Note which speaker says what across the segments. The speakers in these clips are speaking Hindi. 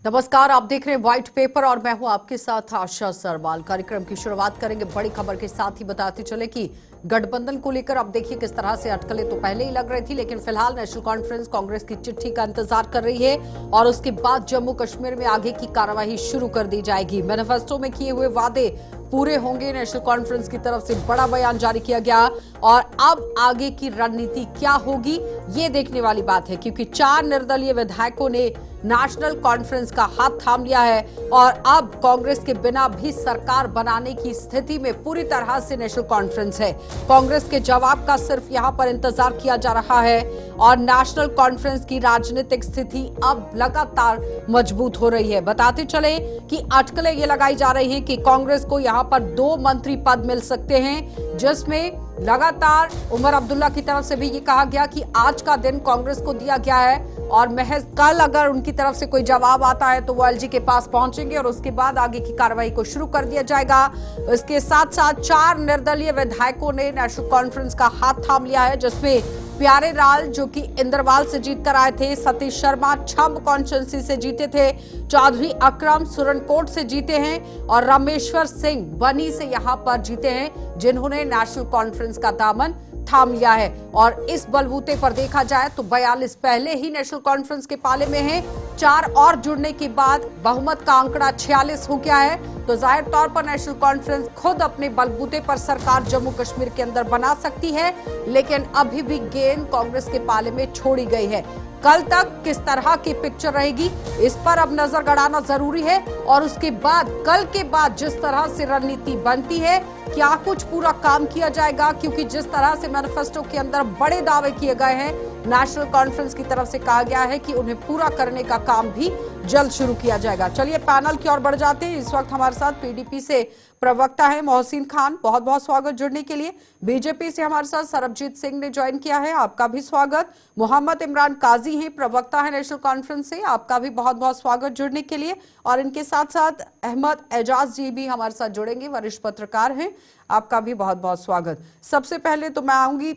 Speaker 1: नमस्कार, आप देख रहे हैं व्हाइट पेपर और मैं हूं आपके साथ आशा सरवाल। कार्यक्रम की शुरुआत करेंगे बड़ी खबर के साथ ही बताते चले कि गठबंधन को लेकर अब देखिए किस तरह से अटकलें तो पहले ही लग रही थी, लेकिन फिलहाल नेशनल कॉन्फ्रेंस कांग्रेस की चिट्ठी का इंतजार कर रही है और उसके बाद जम्मू कश्मीर में आगे की कार्यवाही शुरू कर दी जाएगी। मैनिफेस्टो में किए हुए वादे पूरे होंगे, नेशनल कॉन्फ्रेंस की तरफ से बड़ा बयान जारी किया गया और अब आगे की रणनीति क्या होगी ये देखने वाली बात है, क्योंकि 4 निर्दलीय विधायकों ने नेशनल कॉन्फ्रेंस का हाथ थाम लिया है और अब कांग्रेस के बिना भी सरकार बनाने की स्थिति में पूरी तरह से नेशनल कॉन्फ्रेंस है। कांग्रेस के जवाब का सिर्फ यहां पर इंतजार किया जा रहा है और नेशनल कॉन्फ्रेंस की राजनीतिक स्थिति अब लगातार मजबूत हो रही है। बताते चले कि अटकलें ये लगाई जा रही हैं कि कांग्रेस को यहां पर 2 मंत्री पद मिल सकते हैं, जिसमें लगातार उमर अब्दुल्ला की तरफ से भी ये कहा गया कि आज का दिन कांग्रेस को दिया गया है और महज कल अगर उनकी तरफ से कोई जवाब आता है तो वो एलजी के पास पहुंचेंगे और उसके बाद आगे की कार्रवाई को शुरू कर दिया जाएगा। इसके साथ साथ 4 निर्दलीय विधायकों ने नेशनल कॉन्फ्रेंस का हाथ थाम लिया है, जिसमें प्यारे लाल जो कि इंद्रवाल से जीत कर आए थे, सतीश शर्मा छंब कॉन्स्टिट्यूंसी से जीते थे, चौधरी अकरम सुरनकोट से जीते हैं और रामेश्वर सिंह बनी से यहां पर जीते हैं, जिन्होंने नेशनल कॉन्फ्रेंस का दामन थाम लिया है। और इस बलबूते पर देखा जाए तो 42 पहले ही नेशनल कॉन्फ्रेंस के पाले में है, 4 और जुड़ने के बाद बहुमत का आंकड़ा 46 हो गया है। तो जाहिर तौर पर नेशनल कॉन्फ्रेंस खुद अपने बलबूते पर सरकार जम्मू कश्मीर के अंदर बना सकती है, लेकिन अभी भी गेंद कांग्रेस के पाले में छोड़ी गई है। कल तक किस तरह की पिक्चर रहेगी इस पर अब नजर गड़ाना जरूरी है और उसके बाद कल के बाद जिस तरह से रणनीति बनती है, क्या कुछ पूरा काम किया जाएगा, क्योंकि जिस तरह से मैनिफेस्टो के अंदर बड़े दावे किए गए हैं, नेशनल कॉन्फ्रेंस की तरफ से कहा गया है कि उन्हें पूरा करने का काम भी जल्द शुरू किया जाएगा। चलिए पैनल की ओर बढ़ जाते हैं। इस वक्त हमारे साथ पीडीपी से प्रवक्ता है मोहसिन खान, बहुत बहुत स्वागत जुड़ने के लिए। बीजेपी से हमारे साथ सरबजीत सिंह ने ज्वाइन किया है, आपका भी स्वागत। मोहम्मद इमरान काजी हैं, प्रवक्ता है नेशनल कॉन्फ्रेंस से, आपका भी बहुत बहुत स्वागत जुड़ने के लिए। और इनके साथ साथ अहमद एजाज जी भी हमारे साथ जुड़ेंगे, वरिष्ठ पत्रकार हैं, आपका भी बहुत बहुत स्वागत। सबसे पहले तो मैं आऊंगी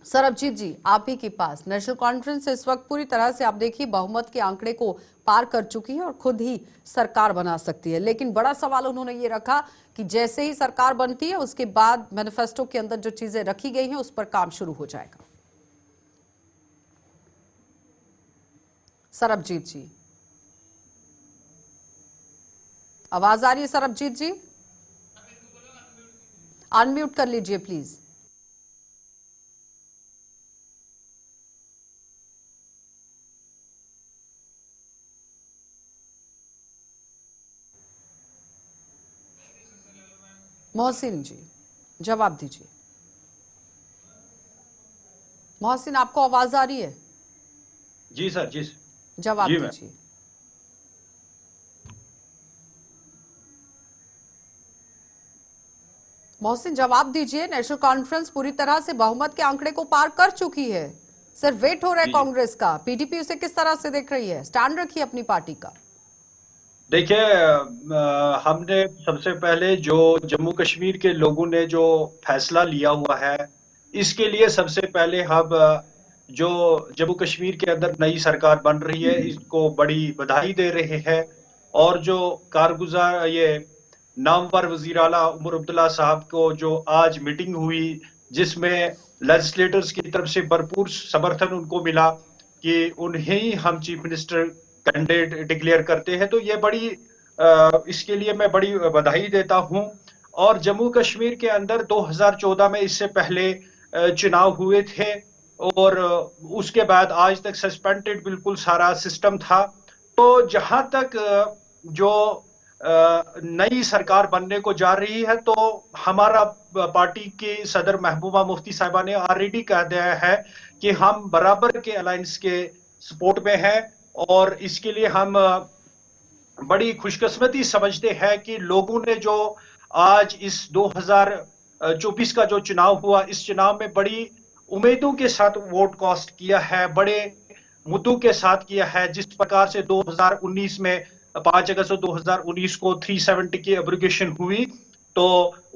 Speaker 1: सरबजीत जी आप ही के पास। नेशनल कॉन्फ्रेंस इस वक्त पूरी तरह से आप देखिए बहुमत के आंकड़े को पार कर चुकी है और खुद ही सरकार बना सकती है, लेकिन बड़ा सवाल उन्होंने ये रखा कि जैसे ही सरकार बनती है उसके बाद मैनिफेस्टो के अंदर जो चीजें रखी गई हैं उस पर काम शुरू हो जाएगा। सरबजीत जी आवाज आ रही है? सरबजीत जी अनम्यूट कर लीजिए प्लीज। मोहसिन जी जवाब दीजिए। मोहसिन आपको आवाज आ रही है?
Speaker 2: जी सर, जी
Speaker 1: जवाब
Speaker 2: जी
Speaker 1: दीजिए। मोहसिन जवाब दीजिए। नेशनल कॉन्फ्रेंस पूरी तरह से बहुमत के आंकड़े को पार कर चुकी है, सिर्फ वेट हो रहा है कांग्रेस का। पीडीपी उसे किस तरह से देख रही है? स्टैंड रखिए अपनी पार्टी का।
Speaker 2: देखिए, हमने सबसे पहले जो जम्मू कश्मीर के लोगों ने जो फैसला लिया हुआ है, इसके लिए सबसे पहले हम जो जम्मू कश्मीर के अंदर नई सरकार बन रही है इसको बड़ी बधाई दे रहे हैं। और जो कारगुजार ये नामवर वजीर आला उमर अब्दुल्ला साहब को जो आज मीटिंग हुई, जिसमें लेजिस्लेटर्स की तरफ से भरपूर समर्थन उनको मिला कि उन्हें ही हम चीफ मिनिस्टर कैंडिडेट डिक्लेयर करते हैं, तो ये बड़ी इसके लिए मैं बड़ी बधाई देता हूं। और जम्मू कश्मीर के अंदर 2014 में इससे पहले चुनाव हुए थे और उसके बाद आज तक सस्पेंडेड बिल्कुल सारा सिस्टम था। तो जहां तक जो नई सरकार बनने को जा रही है, तो हमारा पार्टी की सदर महबूबा मुफ्ती साहिबा ने ऑलरेडी कह दिया है कि हम बराबर के अलायंस के सपोर्ट में हैं और इसके लिए हम बड़ी खुशकिस्मती समझते हैं कि लोगों ने जो आज इस 2024 का जो चुनाव हुआ, इस चुनाव में बड़ी उम्मीदों के साथ वोट कास्ट किया है, बड़े मुद्दों के साथ किया है। जिस प्रकार से 2019 में 5 अगस्त 2019 को 370 की एब्रोगेशन हुई, तो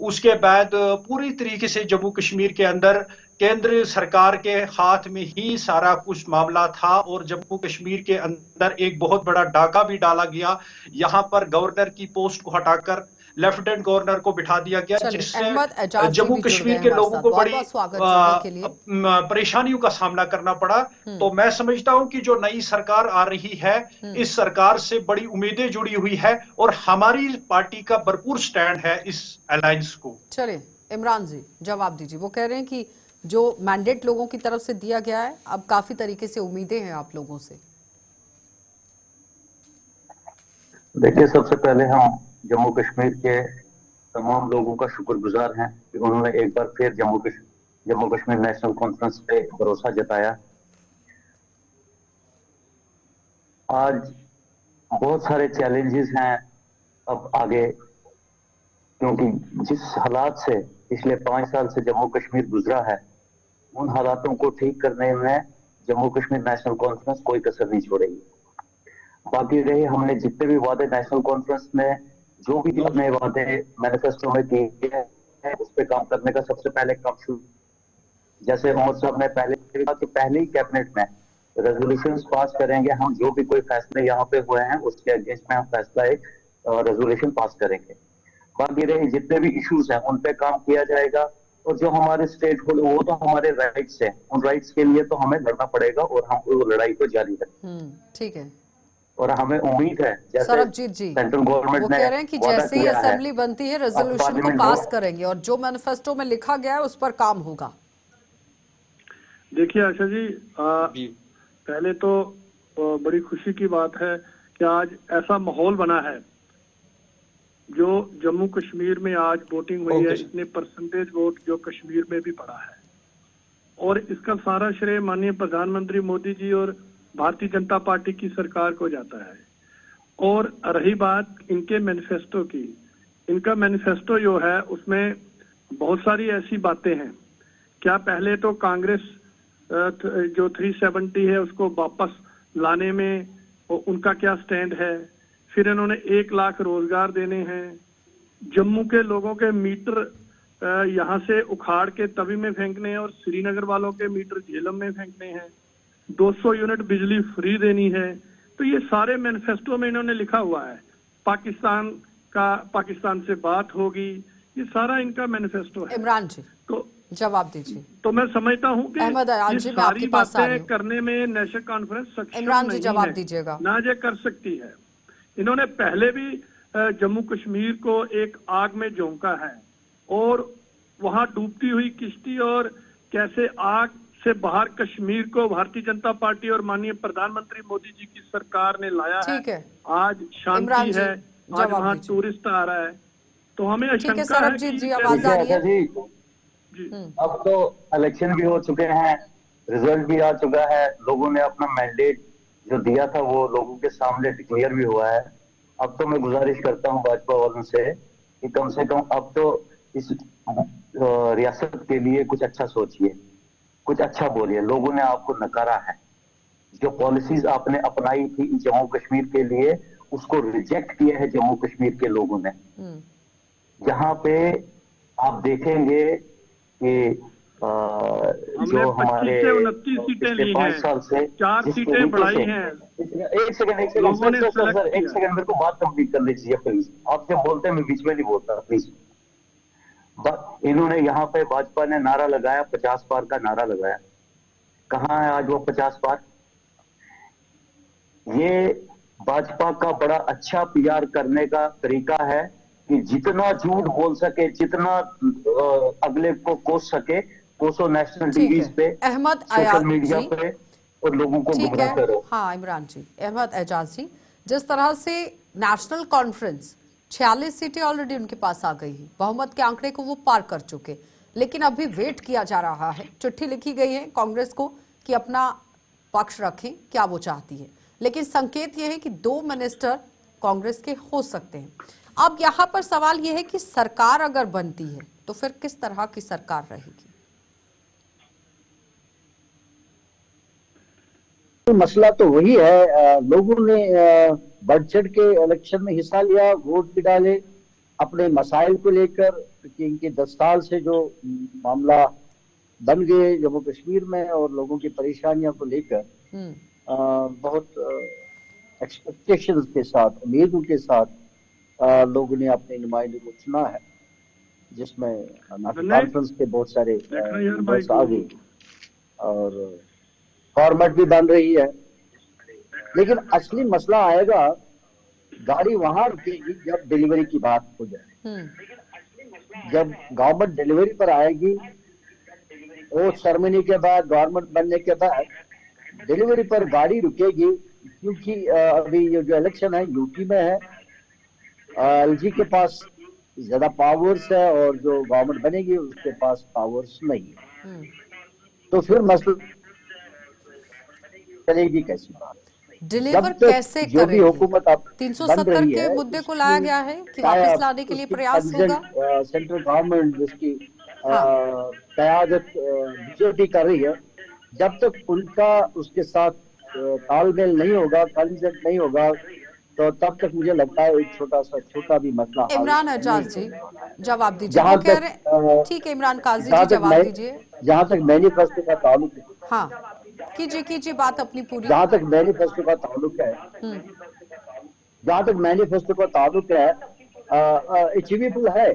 Speaker 2: उसके बाद पूरी तरीके से जम्मू कश्मीर के अंदर केंद्र सरकार के हाथ में ही सारा कुछ मामला था और जम्मू कश्मीर के अंदर एक बहुत बड़ा डाका भी डाला गया। यहाँ पर गवर्नर की पोस्ट को हटाकर लेफ्टिनेंट गवर्नर को बिठा दिया गया,
Speaker 1: चलिए,
Speaker 2: जिससे
Speaker 1: अहमद एजाज जी
Speaker 2: जम्मू
Speaker 1: भी जुड़ गए
Speaker 2: कश्मीर
Speaker 1: हैं
Speaker 2: के
Speaker 1: हमारे
Speaker 2: लोगों
Speaker 1: साथ।
Speaker 2: को
Speaker 1: बहुत
Speaker 2: बड़ी
Speaker 1: बहुत स्वागत जुड़ने के लिए।
Speaker 2: परेशानियों का सामना करना पड़ा।
Speaker 1: हम्म।
Speaker 2: तो मैं समझता हूं कि जो नई सरकार आ रही है, इस सरकार से बड़ी उम्मीदें जुड़ी हुई है और हमारी पार्टी का भरपूर स्टैंड है इस अलायंस को।
Speaker 1: चलिए, इमरान जी जवाब दीजिए। वो कह रहे हैं कि जो मैंडेट लोगों की तरफ से दिया गया है, अब काफी तरीके से उम्मीदें हैं आप लोगों से।
Speaker 3: देखिए, सबसे पहले हम जम्मू कश्मीर के तमाम लोगों का शुक्रगुजार हैं कि उन्होंने एक बार फिर जम्मू कश्मीर नेशनल कॉन्फ्रेंस पे भरोसा जताया। आज बहुत सारे चैलेंजेस हैं अब आगे, क्योंकि जिस हालात से पिछले 5 साल से जम्मू कश्मीर गुजरा है, उन हालातों को ठीक करने में जम्मू कश्मीर नेशनल कॉन्फ्रेंस कोई कसर नहीं छोड़ेगी। बाकी रही, हमने जितने भी वादे नेशनल कॉन्फ्रेंस में जो भी अपने वादे मैनिफेस्टो में किए हैं, उस पर काम करने का सबसे पहले काम शुरू। जैसे उमर साहब ने पहले कहा कि पहले ही कैबिनेट में रेजोल्यूशंस पास करेंगे, हम जो भी कोई फैसले यहाँ पे हुए हैं उसके अगेंस्ट में हम फैसला एक रेजोल्यूशन पास करेंगे। बाकी रही जितने भी इश्यूज हैं उन पे काम किया जाएगा, और जो हमारे स्टेट होल्ड, वो तो हमारे राइट्स हैं, उन राइट्स के लिए तो हमें लड़ना पड़ेगा और हम वो लड़ाई को जारी रखेंगे।
Speaker 1: ठीक है।
Speaker 3: और हमें उम्मीद है, जैसे
Speaker 1: सरबजीत जी
Speaker 3: सेंट्रल गवर्नमेंट
Speaker 1: वो
Speaker 3: ने
Speaker 1: कह रहे हैं कि
Speaker 3: वादा
Speaker 1: जैसे ही
Speaker 3: किया है,
Speaker 1: असेंबली बनती है रेजोल्यूशन को पास करेंगे और जो मैनिफेस्टो में लिखा गया है उस पर काम होगा।
Speaker 4: देखिए आशा जी, पहले तो बड़ी खुशी की बात है कि आज ऐसा माहौल बना है, जो जम्मू कश्मीर में आज वोटिंग हुई है, इतने परसेंटेज वोट जो कश्मीर में भी पड़ा है, और इसका सारा श्रेय माननीय प्रधानमंत्री मोदी जी और भारतीय जनता पार्टी की सरकार को जाता है। और रही बात इनके मैनिफेस्टो की, इनका मैनिफेस्टो जो है उसमें बहुत सारी ऐसी बातें हैं। क्या पहले तो कांग्रेस जो 370 है उसको वापस लाने में उनका क्या स्टैंड है, फिर इन्होंने 1 लाख रोजगार देने हैं, जम्मू के लोगों के मीटर यहाँ से उखाड़ के तवी में फेंकने हैं और श्रीनगर वालों के मीटर झेलम में फेंकने हैं, 200 यूनिट बिजली फ्री देनी है। तो ये सारे मैनिफेस्टो में इन्होंने लिखा हुआ है। पाकिस्तान से बात होगी, ये सारा इनका मैनिफेस्टो है।
Speaker 1: इमरान जी
Speaker 4: तो
Speaker 1: जवाब दीजिए।
Speaker 4: तो मैं समझता हूँ कि ये सारी बातें करने में नेशनल कॉन्फ्रेंस सक्षम
Speaker 1: इमरान जी जवाब दीजिएगा।
Speaker 4: ना ये कर सकती है। इन्होंने पहले भी जम्मू कश्मीर को एक आग में झोंका है, और वहां डूबती हुई किश्ती और कैसे आग से बाहर कश्मीर को भारतीय जनता पार्टी और माननीय प्रधानमंत्री मोदी जी की सरकार ने लाया है। आज शांति है, आज वहाँ टूरिस्ट आ रहा है, तो हमें शंका है कि
Speaker 1: आवाज आ रही है।
Speaker 3: अब तो इलेक्शन भी हो चुके हैं, रिजल्ट भी आ चुका है, लोगों ने अपना मैंडेट जो दिया था वो लोगों के सामने डिक्लेयर भी हुआ है। अब तो मैं गुजारिश करता हूं भाजपा वालों से कि कम से कम अब तो इस रियासत के लिए कुछ अच्छा सोचिए, कुछ अच्छा बोलिए। लोगों ने आपको नकारा है, जो पॉलिसीज आपने अपनाई थी जम्मू कश्मीर के लिए उसको रिजेक्ट किया है जम्मू कश्मीर के लोगों ने। जहां पे आप देखेंगे कि जो हमारे
Speaker 4: 29 सीटें ली हैं,
Speaker 3: 5 साल से
Speaker 4: 4 सीटें बढ़ाई हैं।
Speaker 3: एक सेकंड सर, मेरे को बात कंप्लीट कर लीजिए प्लीज। आप जब बोलते हैं मैं बीच में नहीं बोलता, प्लीज। इन्होंने यहाँ पे भाजपा ने नारा लगाया, 50 पार का नारा लगाया। कहाँ है आज वो 50 पार? ये भाजपा का बड़ा अच्छा पीआर करने का तरीका है कि जितना झूठ बोल सके, जितना अगले को कोस सके, कोसो नेशनल टीवी पे,
Speaker 1: अहमद
Speaker 3: सोशल मीडिया पे, और लोगों को गुमराह करो।
Speaker 1: हाँ इमरान जी, अहमद एजाज जी, जिस तरह से नेशनल कॉन्फ्रेंस 46 सीटें ऑलरेडी उनके पास आ गई है, बहुमत के आंकड़े को वो पार कर चुके, लेकिन अभी वेट किया जा रहा है। चिट्ठी लिखी गई है कांग्रेस को कि अपना पक्ष रखें, क्या वो चाहती है, लेकिन संकेत ये है कि 2 मिनिस्टर कांग्रेस के हो सकते हैं। अब यहाँ पर सवाल यह है कि सरकार अगर बनती है तो फिर किस तरह की सरकार रहेगी?
Speaker 5: मसला तो वही है, लोगों ने बढ़ चढ़ के इलेक्शन में हिस्सा लिया, वोट भी डाले, अपने मसाइल को लेकर कि इनके 10 साल से जो मामला बन गए जम्मू कश्मीर में और लोगों की परेशानियों को लेकर बहुत एक्सपेक्टेशंस के साथ, उम्मीदों के साथ लोगों ने अपने नुमाइंदों को चुना है, जिसमें कॉन्फ्रेंस के बहुत सारे मेंबर्स आ गए और फॉर्मेट भी बन रही है। लेकिन असली मसला आएगा, गाड़ी वहां रुकेगी जब डिलीवरी की बात हो जाए। जब गवर्नमेंट डिलीवरी पर आएगी, वो सेरेमनी के बाद, गवर्नमेंट बनने के बाद डिलीवरी पर गाड़ी रुकेगी, क्योंकि अभी ये जो इलेक्शन है यूपी में है, एलजी के पास ज्यादा पावर्स है और जो गवर्नमेंट बनेगी उसके पास पावर्स नहीं है। तो फिर मसला चलेगी कैसी बात?
Speaker 1: डिलीवर कैसे
Speaker 5: जो भी हुकूमत अब
Speaker 1: 370 के मुद्दे को लाया गया है कि वापस लाने के लिए प्रयास होगा।
Speaker 5: सेंट्रल गवर्नमेंट जिसकी क़यादत बीजेपी कर रही है, जब तक उनका उसके साथ तालमेल नहीं होगा, कॉन्सेप्ट नहीं होगा, तो तब तक मुझे लगता है एक छोटा भी मसला।
Speaker 1: इमरान एजाज जी जवाब दीजिए। वो कह रहे, ठीक है इमरान काजी जी जवाब दीजिए।
Speaker 5: जहाँ तक मैनिफेस्टो का ताल्लुक है,
Speaker 1: हाँ कीजिए बात अपनी पूरी।
Speaker 5: जहाँ तक मैनिफेस्टो का ताल्लुक है, जहाँ तक मैनिफेस्टो का ताल्लुक है, अचीवेबल है,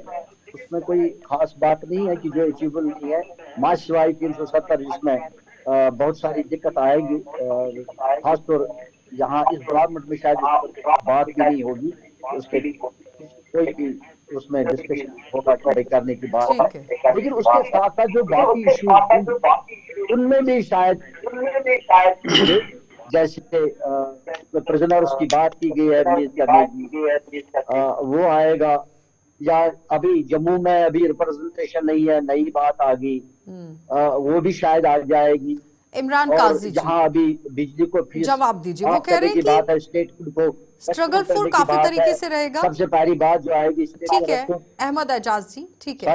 Speaker 5: उसमें कोई खास बात नहीं है कि जो अचीवेबल नहीं है। माशवाई 370 जिसमें बहुत सारी दिक्कत आएगी, खासतौर यहाँ इस गवर्नमेंट में शायद बात भी नहीं होगी, उसके कोई भी उसमें डिस्कशन होगा करने की बात है। लेकिन उसके साथ साथ जो बाकी इशू उनमें भी शायद जैसे प्रिजनर्स की बात की गई है, वो आएगा, या अभी जम्मू में अभी रिप्रेजेंटेशन नहीं है, नई बात आ गई, वो भी शायद आ जाएगी।
Speaker 1: इमरान काजी जी
Speaker 5: जहाँ अभी बिजली को
Speaker 1: जवाब दीजिए। वो कह रहे हैं कि
Speaker 5: बात है, स्टेट को
Speaker 1: स्ट्रगल फॉर काफी तरीके से रहेगा।
Speaker 5: सबसे पहली बात जो आएगी,
Speaker 1: ठीक है अहमद एजाज जी, ठीक है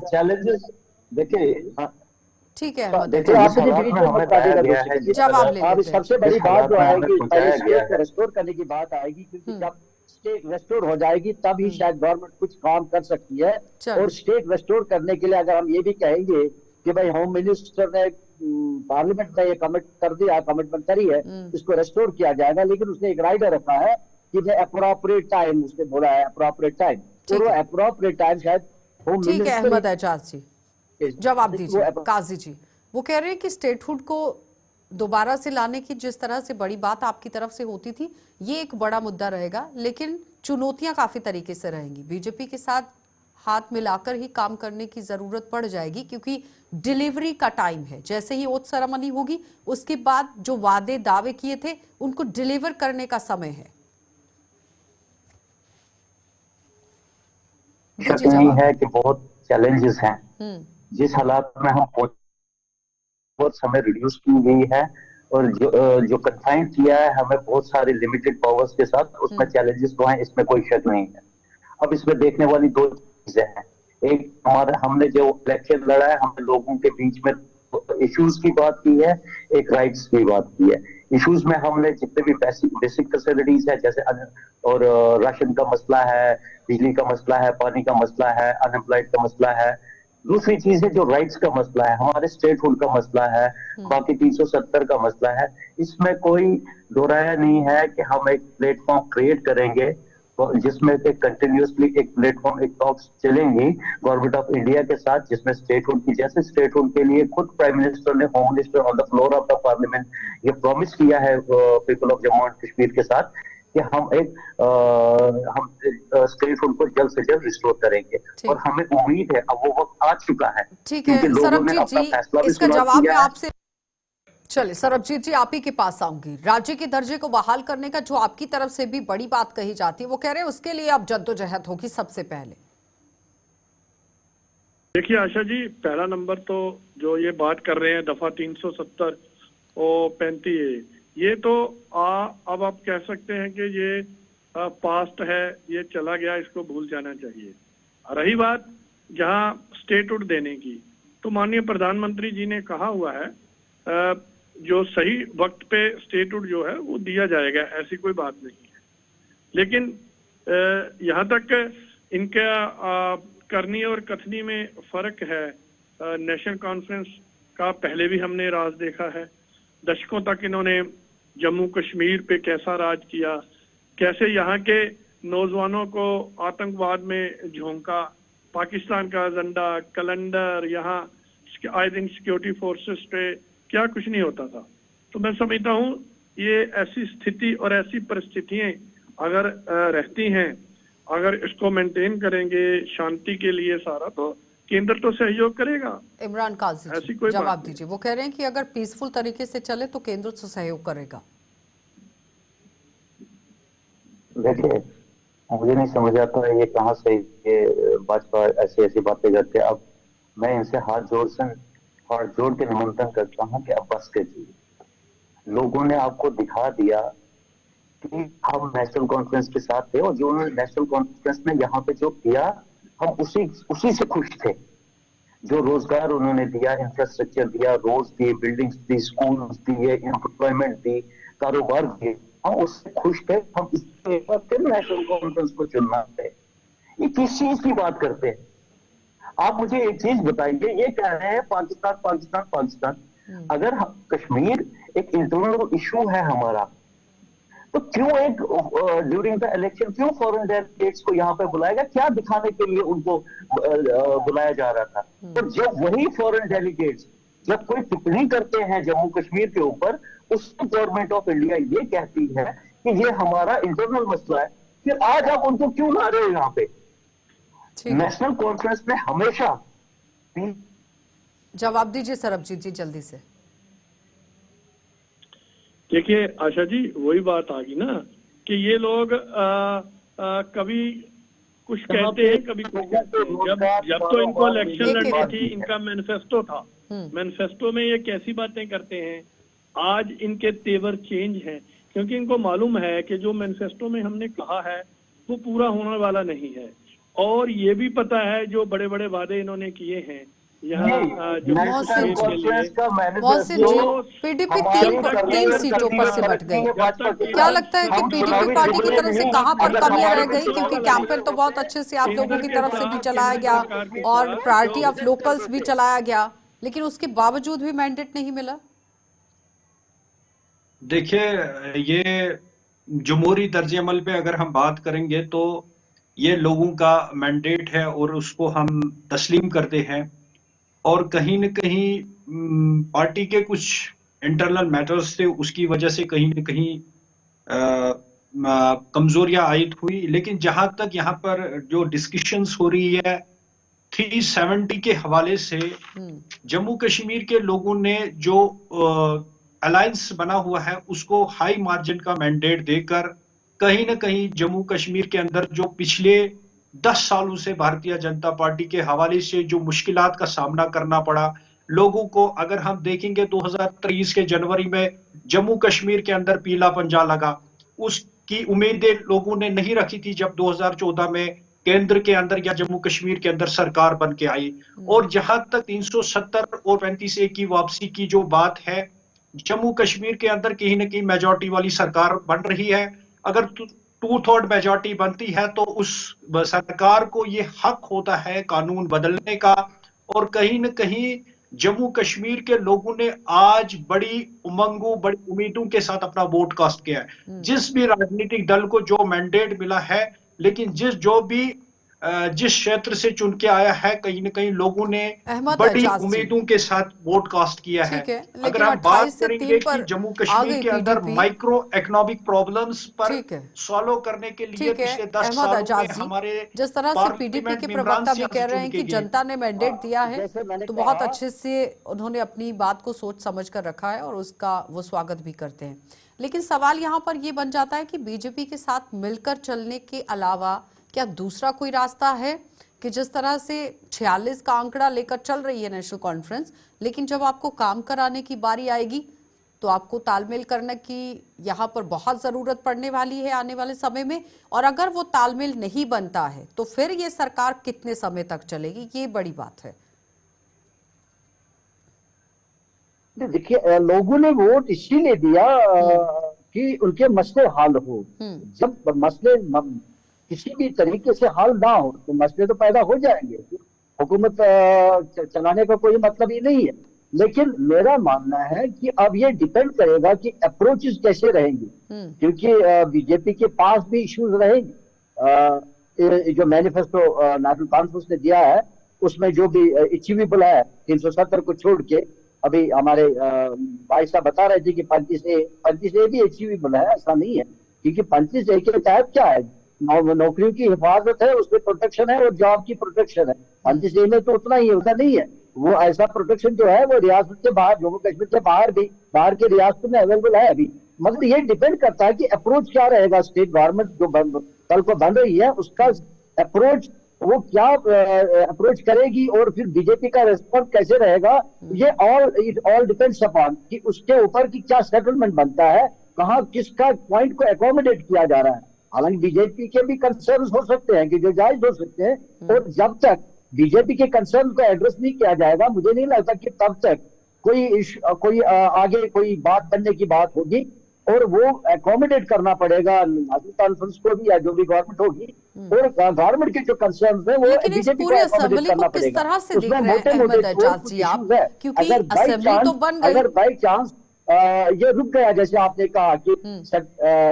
Speaker 3: चैलेंजेस देखिए,
Speaker 1: ठीक है अहमद
Speaker 5: जवाब ले। अब सबसे बड़ी बात जो आएगी, पहले स्टेट को रेस्टोर करने की बात आएगी, क्योंकि जब स्टेट रेस्टोर हो जाएगी तभी शायद गवर्नमेंट कुछ काम कर सकती है। और स्टेट रेस्टोर करने के लिए अगर हम ये भी कहेंगे कि भाई होम मिनिस्टर ने पार्लियामेंट में ये कमिटमेंट करी है, इसको रेस्टोर किया जाएगा, लेकिन उसने एक राइडर रखा है कि अप्रोप्रिएट टाइम, उसने बोला है अप्रोप्रिएट टाइम, तो वो अप्रोप्रिएट टाइम शायद होम मिनिस्टर।
Speaker 1: ठीक है अहमद एजाज जी जवाब दीजिए। काजी जी वो कह रहे हैं कि स्टेटहुड को दोबारा से लाने की जिस तरह से बड़ी बात आपकी तरफ से होती थी, ये एक बड़ा मुद्दा रहेगा, लेकिन चुनौतियां काफी तरीके से रहेंगी। बीजेपी के साथ हाथ मिलाकर ही काम करने की जरूरत पड़ जाएगी, क्योंकि डिलीवरी का टाइम है। जैसे ही ओथ सेरेमनी होगी, उसके बाद जो वादे दावे किए थे उनको डिलीवर करने का समय है।
Speaker 3: नहीं है कि बहुत चैलेंजेस हैं, जिस हालात में हम बहुत समय रिड्यूस की गई है, और जो कन्फाइन किया है हमें बहुत सारे लिमिटेड पावर्स के साथ, उसमें चैलेंजेस तो हैं, इसमें कोई शक नहीं है। अब इसमें देखने वाली दो चीजें हैं। एक, हमने जो इलेक्शन लड़ा है, हमने लोगों के बीच में इश्यूज की बात की है, एक राइट्स की बात की है। इश्यूज में हमने जितने भी बेसिक फैसिलिटीज है, जैसे और राशन का मसला है, बिजली का मसला है, पानी का मसला है, अनएम्प्लॉयड का मसला है। दूसरी चीज है जो राइट्स का मसला है, हमारे स्टेटहुड का मसला है, बाकी 370 का मसला है। इसमें कोई दोहराया नहीं है कि हम एक प्लेटफॉर्म क्रिएट करेंगे जिसमें कंटिन्यूसली एक प्लेटफॉर्म, एक टॉक्स चलेंगी गवर्नमेंट ऑफ इंडिया के साथ, जिसमें स्टेटहुड की, जैसे स्टेटहुड के लिए खुद प्राइम मिनिस्टर ने, home minister on the floor of the parliament ये प्रॉमिस किया है people of Jammu and Kashmir के साथ कि हम स्टेटहुड को जल्द से जल्द रिस्टोर करेंगे, और हमें उम्मीद है अब वो वक्त आ चुका है।
Speaker 1: ठीक है सरबजीत जी, इसका जवाब मैं आपसे, चलिए सरबजीत जी आप ही के पास आऊंगी। राज्य के दर्जे को बहाल करने का जो आपकी तरफ से भी बड़ी बात कही जाती है, वो कह रहे हैं उसके लिए अब जद्दोजहद होगी सबसे पहले।
Speaker 4: देखिए आशा जी, पहला नंबर तो जो ये बात कर रहे हैं दफा 370 और 35, ये तो अब आप कह सकते हैं कि ये पास्ट है, ये चला गया, इसको भूल जाना चाहिए। रही बात जहां स्टेटहुड देने की, तो माननीय प्रधानमंत्री जी ने कहा हुआ है जो सही वक्त पे स्टेटहुड जो है वो दिया जाएगा, ऐसी कोई बात नहीं है। लेकिन यहाँ तक इनका करनी और कथनी में फर्क है। नेशनल कॉन्फ्रेंस का पहले भी हमने राज देखा है। दशकों तक इन्होंने जम्मू कश्मीर पे कैसा राज किया, कैसे यहाँ के नौजवानों को आतंकवाद में झोंका, पाकिस्तान का एजेंडा, कैलेंडर, यहाँ आए दिन सिक्योरिटी फोर्सेस पे क्या कुछ नहीं होता था। तो मैं समझता हूँ ये ऐसी स्थिति और ऐसी परिस्थितियां अगर रहती हैं, अगर इसको मेंटेन करेंगे शांति के लिए सारा, तो केंद्र तो सहयोग करेगा।
Speaker 1: इमरान काजी
Speaker 4: ऐसी
Speaker 1: जी
Speaker 4: कोई बात
Speaker 1: जवाब
Speaker 4: नहीं।
Speaker 1: दीजिए। वो कह रहे हैं कि अगर पीसफुल तरीके से चले तो केंद्र तो सहयोग करेगा।
Speaker 3: देखिए, मुझे नहीं समझ आता है ये कहाँ से ये भाजपा ऐसी ऐसी बातें करते हैं। अब मैं इनसे हाथ जोड़ के निमंत्रण करता हूँ कि अब बस कीजिए। लोगों ने आपको दिखा दिया कि हम नेशनल कॉन्फ्रेंस के साथ थे, और जो उन्होंने नेशनल कॉन्फ्रेंस ने यहाँ पे जो किया, हम उसी से खुश थे। जो रोजगार उन्होंने दिया, इंफ्रास्ट्रक्चर दिया, रोड दिए, बिल्डिंग्स दी, स्कूल्स दिए, एम्प्लॉयमेंट दी, कारोबार दिए, हम उससे खुश थे। हम इसके बाद फिर नेशनल कॉन्फ्रेंस को चुनना थे। ये किस चीज की बात करते हैं? आप मुझे एक चीज बताइए, ये कह रहे हैं पाकिस्तान पाकिस्तान पाकिस्तान। अगर कश्मीर एक इंटरनल इशू है हमारा, तो क्यों एक ड्यूरिंग द इलेक्शन क्यों फॉरेन डेलीगेट्स को यहाँ पे बुलाएगा? क्या दिखाने के लिए उनको बुलाया जा रहा था? तो जब वही फॉरेन डेलीगेट्स जब कोई टिप्पणी करते हैं जम्मू कश्मीर के ऊपर, उसकी गवर्नमेंट ऑफ इंडिया ये कहती है कि ये हमारा इंटरनल मसला है, फिर आज आप उनको क्यों ला रहे हो यहाँ पे? नेशनल कॉन्फ्रेंस में हमेशा
Speaker 1: जवाब दीजिए सरबजीत जी जल्दी से।
Speaker 4: देखिए आशा जी, वही बात आ गई ना कि ये लोग कभी कुछ कहते हैं, कभी कुछ कहते हैं। जब तो इनको इलेक्शन लड़नी थी, इनका मैनिफेस्टो था। मैनिफेस्टो में ये कैसी बातें करते हैं, आज इनके तेवर चेंज हैं, क्योंकि इनको मालूम है कि जो मैनिफेस्टो में हमने कहा है वो पूरा होने वाला नहीं है। और ये भी पता है जो बड़े बड़े वादे इन्होंने किए हैं यहाँ
Speaker 1: पीडीपी 3 सीटों पर सिमट गई। क्या लगता है कि पीडीपी पार्टी की तरफ से कहां पर कमियां रह गई? क्योंकि कैंपेन तो बहुत अच्छे से आप लोगों की तरफ से भी चलाया गया और प्रायोरिटी ऑफ लोकल्स भी चलाया गया, लेकिन उसके बावजूद भी मैंडेट नहीं मिला।
Speaker 2: देखिए, ये जमहूरी तर्ज अमल पे अगर हम बात करेंगे तो ये लोगों का मैंडेट है और उसको हम तस्लीम करते हैं। और कहीं न कहीं पार्टी के कुछ इंटरनल मैटर्स थे, उसकी वजह से कहीं न कहीं कमजोरियां आयत हुई। लेकिन जहां तक यहाँ पर जो डिस्कशंस हो रही है 370 के हवाले से, जम्मू कश्मीर के लोगों ने जो अलायंस बना हुआ है उसको हाई मार्जिन का मैंडेट देकर कहीं न कहीं जम्मू कश्मीर के अंदर जो पिछले 10 सालों से भारतीय जनता पार्टी के हवाले से जो मुश्किलात का सामना करना पड़ा लोगों को, अगर हम देखेंगे 2023 के जनवरी में जम्मू कश्मीर के अंदर पीला पंजा लगा। उसकी उम्मीदें लोगों ने नहीं रखी थी जब 2014 में केंद्र के अंदर या जम्मू कश्मीर के अंदर सरकार बन के आई। और जहां तक 370 और 35A की वापसी की जो बात है, जम्मू कश्मीर के अंदर कहीं न कहीं मेजॉरिटी वाली सरकार बन रही है। अगर 2/3 मेजॉरिटी बनती है तो उस सरकार को ये हक होता है कानून बदलने का। और कहीं न कहीं जम्मू कश्मीर के लोगों ने आज बड़ी उमंगों, बड़ी उम्मीदों के साथ अपना वोट कास्ट किया है। जिस भी राजनीतिक दल को जो मैंडेट मिला है, लेकिन जिस क्षेत्र से चुन के आया है, कहीं न कहीं लोगों ने बड़ी उम्मीदों के साथ वोट कास्ट किया है। अगर हम बात करेंगे कि जम्मू कश्मीर के अंदर माइक्रो इकोनॉमिक प्रॉब्लम्स पर सॉल्व करने के लिए पिछले 10 सालों में हमारे
Speaker 1: जिस तरह से पीडीपी के प्रवक्ता भी कह रहे हैं कि जनता ने मैंडेट दिया है, तो बहुत अच्छे से उन्होंने अपनी बात को सोच समझ कर रखा है और उसका वो स्वागत भी करते हैं। लेकिन सवाल यहाँ पर ये बन जाता है कि बीजेपी के साथ मिलकर चलने के अलावा क्या दूसरा कोई रास्ता है? कि जिस तरह से 46 का आंकड़ा लेकर चल रही है नेशनल कॉन्फ्रेंस, लेकिन जब आपको काम कराने की बारी आएगी तो आपको तालमेल करने की यहाँ पर बहुत जरूरत पड़ने वाली है आने वाले समय में। और अगर वो तालमेल नहीं बनता है तो फिर ये सरकार कितने समय तक चलेगी, ये बड़ी बात है।
Speaker 5: देखिए, लोगों ने वोट इसीलिए दिया कि उनके मसले हल हो। जब मसले किसी भी तरीके से हल ना हो तो मसले तो पैदा हो जाएंगे। हुकूमत चलाने का कोई मतलब ही नहीं है। लेकिन मेरा मानना है कि अब ये डिपेंड करेगा कि अप्रोचेस कैसे रहेंगे, क्योंकि बीजेपी के पास भी इश्यूज रहेंगे। जो मैनिफेस्टो नेशनल कॉन्फ्रेंस ने दिया है उसमें जो भी अचीवेबल है 370 को छोड़ के, अभी हमारे भाई साहब बता रहे थे कि 35A भी अचीवेबल है, ऐसा नहीं है। क्योंकि 35A के तहत क्या है, नौकरियों की हिफाजत है, उसमें प्रोटेक्शन है और जॉब की प्रोटेक्शन है। 35A में तो उतना ही है, उतना नहीं है। वो ऐसा प्रोटेक्शन जो है वो रियासत से बाहर, जम्मू कश्मीर से बाहर भी, बाहर के रियासतों में अवेलेबल है अभी। मगर ये डिपेंड करता है कि अप्रोच क्या रहेगा। स्टेट गवर्नमेंट जो कल को बन रही है उसका अप्रोच, वो क्या अप्रोच करेगी और फिर बीजेपी का रिस्पॉन्स कैसे रहेगा, ये इट ऑल डिपेंड्स अपॉन कि उसके ऊपर की क्या सेटलमेंट बनता है, कहाँ किसका पॉइंट को एकोमोडेट किया जा रहा है। हालांकि बीजेपी के भी कंसर्न्स हो सकते हैं कि जो जायज हो सकते हैं, और जब तक बीजेपी के कंसर्न को एड्रेस नहीं किया जाएगा मुझे नहीं लगता कि तब तक कोई आगे कोई बात बनने की बात होगी। और वो एकोमोडेट करना पड़ेगा नेशनल कॉन्फ्रेंस को भी या जो भी गवर्नमेंट होगी, और गवर्नमेंट के जो कंसर्न है वो
Speaker 1: लेकिन इस पूरे असेंबली को किस तरह से देख रहे हैं अहमद एजाज जी आप, क्योंकि असेंबली तो बन गई,
Speaker 5: अगर बाई चांस ये रुक गया जैसे आपने कहा कि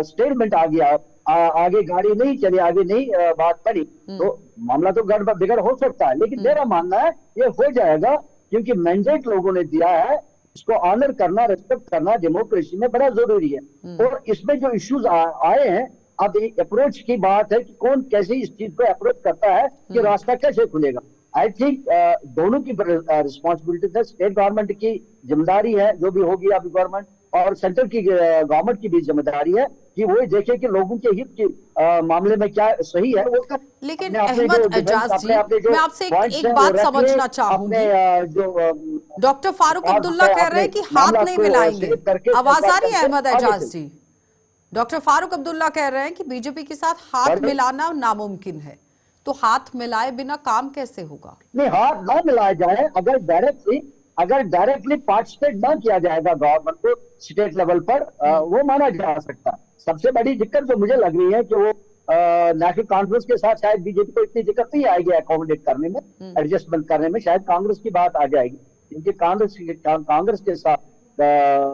Speaker 5: स्टेटमेंट आ गया, आगे गाड़ी नहीं चली, आगे नहीं बात पड़ी, तो मामला तो गड़बड़ बिगड़ हो सकता है। लेकिन मेरा मानना है ये हो जाएगा, क्योंकि मैंडेट लोगों ने दिया है, इसको ऑनर करना, रेस्पेक्ट करना डेमोक्रेसी में बड़ा जरूरी है। और इसमें जो इश्यूज आए हैं, अब एक अप्रोच की बात है कि कौन कैसे इस चीज को अप्रोच करता है कि रास्ता कैसे खुलेगा। आई थिंक दोनों की रिस्पॉन्सिबिलिटी है, स्टेट गवर्नमेंट की जिम्मेदारी है जो भी होगी अभी गवर्नमेंट, और सेंटर की गवर्नमेंट की भी जिम्मेदारी है कि वो देखे कि लोगों के हित के मामले में क्या सही है वो कर।
Speaker 1: लेकिन अहमद एजाज जी, मैं आपसे एक बात समझना चाहूंगी। डॉक्टर फारूक अब्दुल्ला कह रहे हैं कि हाथ नहीं मिलाएंगे। आवाज आ रही है अहमद एजाज जी? डॉक्टर फारूक अब्दुल्ला कह रहे हैं कि बीजेपी के साथ हाथ मिलाना नामुमकिन है, तो हाथ मिलाए बिना काम कैसे होगा?
Speaker 5: नहीं, हाथ ना मिलाया जाए, अगर डायरेक्टली पार्टिसिपेट ना किया जाएगा गवर्नमेंट को स्टेट लेवल पर, वो माना जा सकता है। सबसे बड़ी दिक्कत जो मुझे लग रही है कि वो नेशनल कॉन्फ्रेंस के साथ शायद बीजेपी को इतनी दिक्कत नहीं आएगी एकोमोडेट करने में, एडजस्टमेंट करने में, शायद कांग्रेस की बात आ जाएगी, क्योंकि कांग्रेस के साथ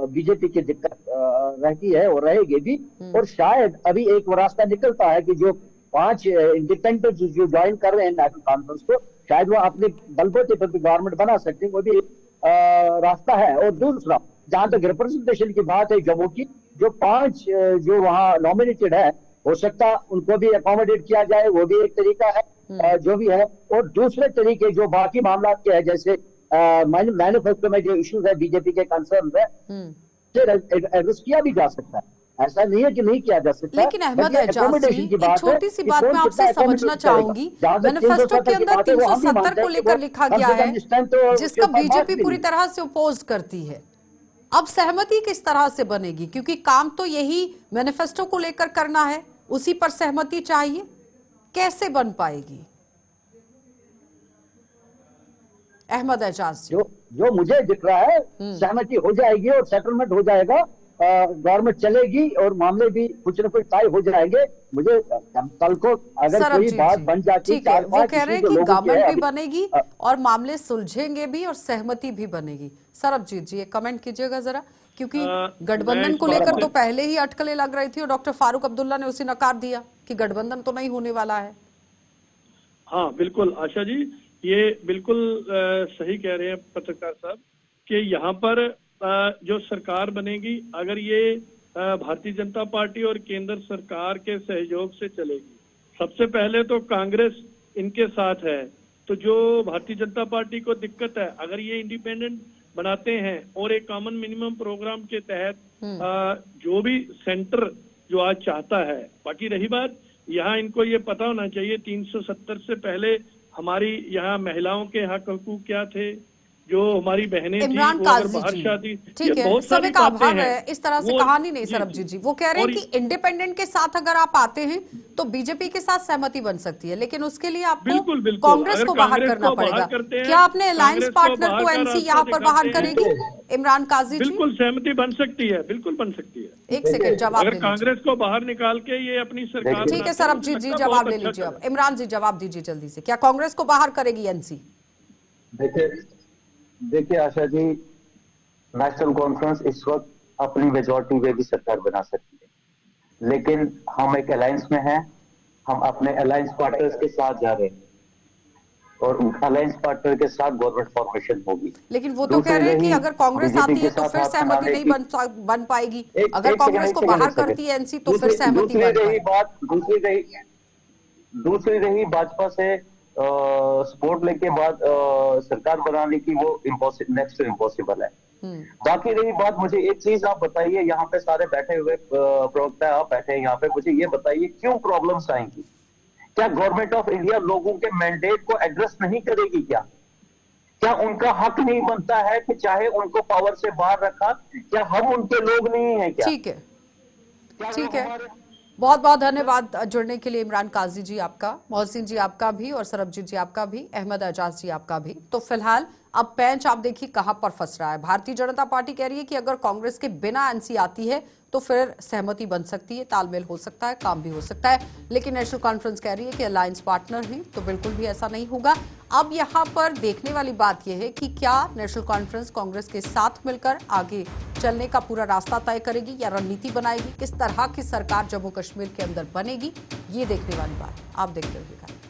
Speaker 5: बीजेपी की दिक्कत रहती है और रहेगी भी। और शायद अभी एक वो रास्ता निकलता है कि जो 5 इंडिपेंडेंट जो ज्वाइन कर रहे हैं नेशनल कॉन्फ्रेंस को, शायद वो अपने बलबूते पर भी गवर्नमेंट बना सकते हैं, वो भी रास्ता है। और दूसरा, जहां तक रिप्रेजेंटेशन की बात है जम्मू की, जो 5 जो वहाँ नॉमिनेटेड है, हो सकता उनको भी अकोमोडेट किया जाए, वो भी एक तरीका है जो भी है। और दूसरे तरीके जो बाकी मामला के है, जैसे मैनिफेस्टो में जो इश्यूज है बीजेपी के कंसर्न है, एड्रेस किया भी जा सकता है, ऐसा नहीं है कि नहीं किया जा सकता।
Speaker 1: लेकिन अहमद एजाज जी, एक छोटी सी बात मैं आपसे समझना चाहूंगी। मैनिफेस्टो के अंदर 370 को लेकर लिखा गया है, जिसका बीजेपी पूरी तरह से अपोज करती है। अब सहमति किस तरह से बनेगी, क्योंकि काम तो यही मैनिफेस्टो को लेकर करना है, उसी पर सहमति चाहिए, कैसे बन पाएगी अहमद एजाज?
Speaker 5: जो मुझे दिख रहा है सहमति हो जाएगी और सेटलमेंट हो जाएगा, गवर्नमेंट चलेगी और मामले भी कुछ न कुछ तय हो जाएंगे। मुझे कल को अगर कोई बात बन जाती है,
Speaker 1: वो कह रहे हैं कि गवर्नमेंट भी बनेगी और मामले सुलझेंगे भी और सहमति भी बनेगी। सरबजीत जी एक कमेंट कीजिएगा जरा, क्योंकि गठबंधन को लेकर तो पहले ही अटकलें लग रही थी और डॉक्टर फारूक अब्दुल्ला ने उसे नकार दिया कि गठबंधन तो नहीं होने वाला है।
Speaker 4: हाँ बिल्कुल आशा जी, ये बिल्कुल सही कह रहे हैं पत्रकार साहब कि यहाँ पर जो सरकार बनेगी, अगर ये भारतीय जनता पार्टी और केंद्र सरकार के सहयोग से चलेगी, सबसे पहले तो कांग्रेस इनके साथ है, तो जो भारतीय जनता पार्टी को दिक्कत है, अगर ये इंडिपेंडेंट बनाते हैं और एक कॉमन मिनिमम प्रोग्राम के तहत जो भी सेंटर जो आज चाहता है, बाकी रही बात यहाँ इनको ये पता होना चाहिए 370 से पहले हमारी यहाँ महिलाओं के हक हकूक क्या थे, जो हमारी बहनें थी
Speaker 1: इमरान
Speaker 4: वो अगर
Speaker 1: काजी
Speaker 4: बाहर
Speaker 1: जी,
Speaker 4: शादी,
Speaker 1: ठीक
Speaker 4: ये
Speaker 1: है,
Speaker 4: बहुत
Speaker 1: समय
Speaker 4: सारी
Speaker 1: का
Speaker 4: बातें
Speaker 1: अभाव
Speaker 4: हैं
Speaker 1: है, इस तरह से
Speaker 4: वो।
Speaker 1: कहानी नहीं
Speaker 4: जी,
Speaker 1: सरबजीत
Speaker 4: जी।
Speaker 1: जी। वो कह रहे हैं
Speaker 4: और
Speaker 1: कि इंडिपेंडेंट के साथ अगर आप आते हैं तो बीजेपी के साथ सहमति बन सकती है, लेकिन उसके लिए आपको
Speaker 4: बिल्कुल बिल्कुल,
Speaker 1: कांग्रेस
Speaker 4: अगर
Speaker 1: को बाहर
Speaker 4: कांग्रेस
Speaker 1: करना
Speaker 4: को
Speaker 1: पड़ेगा।
Speaker 4: बाहर करते हैं,
Speaker 1: क्या अपने अलायंस
Speaker 4: कांग्रेस को
Speaker 1: पार्टनर
Speaker 4: बाहर
Speaker 1: को
Speaker 4: का
Speaker 1: एनसी
Speaker 4: रास्ता
Speaker 1: यहाँ पर बाहर
Speaker 4: दिखाते हैं,
Speaker 1: करेगी इमरान काजी जी?
Speaker 4: बिल्कुल सहमति बन सकती है, बिल्कुल बन सकती है।
Speaker 1: एक सेकेंड, जवाब
Speaker 4: अगर
Speaker 1: ले लीजिए।
Speaker 4: कांग्रेस को बाहर निकाल के ये अपनी सरकार
Speaker 1: ठीक है
Speaker 4: बनाते हैं, मुझे
Speaker 1: सरबजीत जी,
Speaker 4: लगता है
Speaker 1: जवाब
Speaker 4: बहुत
Speaker 1: ले
Speaker 4: अच्छा
Speaker 1: लीजिए। अब
Speaker 4: कदम।
Speaker 1: इमरान जी जवाब दीजिए जल्दी से, क्या कांग्रेस को बाहर करेगी एनसी?
Speaker 3: देखिए देखिए आशा जी, नेशनल कॉन्फ्रेंस इस वक्त अपनी मेजोरिटी में भी सरकार बना सकती है, लेकिन हम एक अलायंस में हैं, हम अपने अलायंस पार्टनर्स के साथ जा रहे हैं और अलायंस पार्टनर के साथ गवर्नमेंट फॉर्मेशन होगी।
Speaker 1: लेकिन वो तो कह रहे हैं कि अगर कांग्रेस
Speaker 3: बीजेपी
Speaker 1: आती
Speaker 3: के
Speaker 1: है तो
Speaker 3: साथ
Speaker 1: फिर
Speaker 3: हाथ
Speaker 1: सहमति
Speaker 3: मिलाने
Speaker 1: नहीं
Speaker 3: की
Speaker 1: बन पाएगी।
Speaker 3: एक
Speaker 1: अगर
Speaker 3: एक
Speaker 1: कांग्रेस
Speaker 3: सेकंड
Speaker 1: को बाहर करती है एनसी तो फिर सहमति
Speaker 3: दूसरी
Speaker 1: बन
Speaker 3: रही
Speaker 1: पाएगी।
Speaker 3: बात, दूसरी रही भाजपा से सपोर्ट लेके बाद सरकार बनाने की, वो इम्पॉसिबल, नेक्स्ट टू इम्पॉसिबल है। बाकी रही बात, मुझे एक चीज आप बताइए, यहाँ पे सारे बैठे हुए प्रवक्ता आप बैठे हैं यहाँ पे, मुझे ये बताइए क्यों प्रॉब्लम्स आएंगी? क्या गवर्नमेंट ऑफ इंडिया लोगों के मैंडेट को एड्रेस नहीं करेगी? क्या उनका हक नहीं बनता है कि चाहे उनको पावर से बाहर रखा, क्या हम उनके लोग नहीं है क्या?
Speaker 1: ठीक है,
Speaker 3: क्या वो
Speaker 1: ठीक है।
Speaker 3: हमारे
Speaker 1: बहुत बहुत धन्यवाद जुड़ने के लिए इमरान काजी जी आपका, मोहसिन जी आपका भी, और सरबजीत जी आपका भी, अहमद एजाज जी आपका भी। तो फिलहाल अब पेंच आप देखिए कहां पर फंस रहा है। भारतीय जनता पार्टी कह रही है कि अगर कांग्रेस के बिना एनसी आती है तो फिर सहमति बन सकती है, तालमेल हो सकता है, काम भी हो सकता है। लेकिन नेशनल कॉन्फ्रेंस कह रही है कि अलायंस पार्टनर हैं तो बिल्कुल भी ऐसा नहीं होगा। अब यहाँ पर देखने वाली बात यह है कि क्या नेशनल कॉन्फ्रेंस कांग्रेस के साथ मिलकर आगे चलने का पूरा रास्ता तय करेगी या रणनीति बनाएगी, किस तरह की सरकार जम्मू कश्मीर के अंदर बनेगी, ये देखने वाली बात। आप देखते रहिएगा।